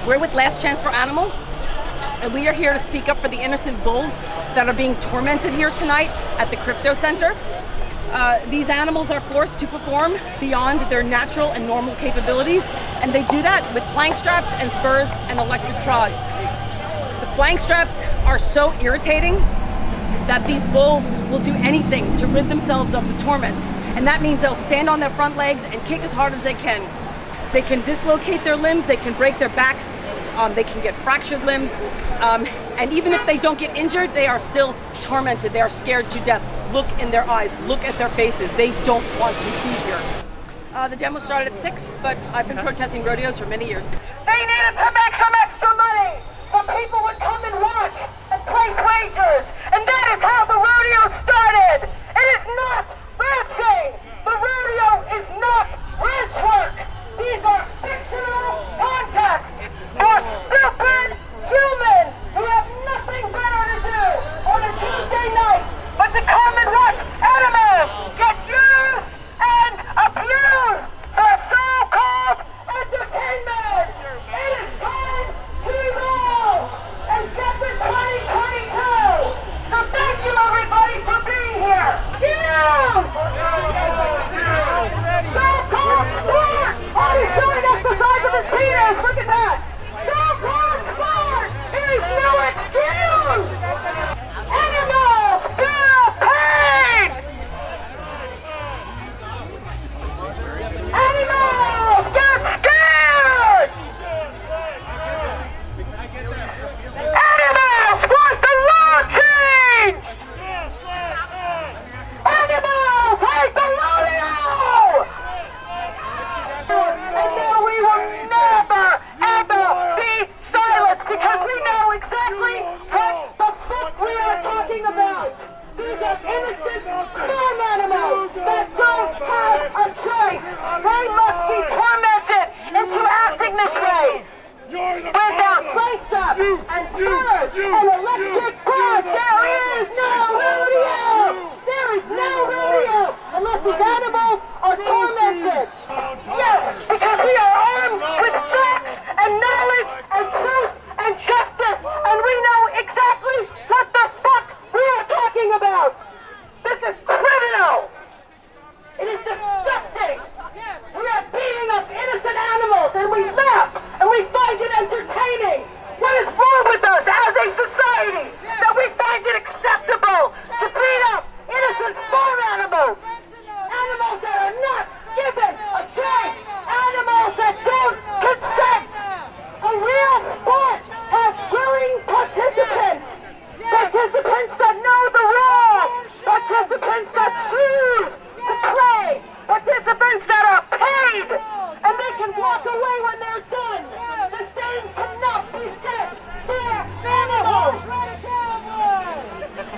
We're with Last Chance for Animals, and we are here to speak up for the innocent bulls that are being tormented here tonight at the Crypto Center. These animals are forced to perform beyond their natural and normal capabilities, and they do that with flank straps and spurs and electric prods. The flank straps are so irritating that these bulls will do anything to rid themselves of the torment, and that means they'll stand on their front legs and kick as hard as they can. They can dislocate their limbs, they can break their backs, they can get fractured limbs, and even if they don't get injured, they are still tormented. They are scared to death. Look in their eyes, look at their faces. They don't want to be here. The demo started at 6, but I've been protesting rodeos for many years. They needed to make some extra money so people would come and watch and place wagers, and that is how the rodeo started. It is not ranching. The rodeo is not ranch work. These are fictional contests for stupid humans who have nothing better to do on a Tuesday night but to come and watch animals get used and abused for so-called entertainment. It is time to evolve and get to 2022. So thank you everybody for being here. So-called sport! Oh, he's showing us the size of his penis! Look at that! So-called sport is no excuse! Animals feel pain! Animals get scared! Animals want the law change! Animals hate the rodeo! And now we will never, ever be silenced because we know exactly what the fuck we are talking about. These are innocent farm animals that don't have a choice. They must be tormented into acting this way. Without flank straps and spurs and electric prods, there is no rodeo! There is no rodeo unless these animals are tormented. Yes, because we are armed with facts and knowledge and truth and justice, and we know exactly what the fuck we are talking about. This is criminal. It is disgusting. We are beating up innocent animals and we laugh and we find it entertaining. What is wrong with us as a society that we find it acceptable to beat up innocent farm animals? Animals that are not given a choice. Animals that don't consent. A real sport has willing participants. Participants that know the rules. Participants that choose to play. Participants that are paid. And they can walk away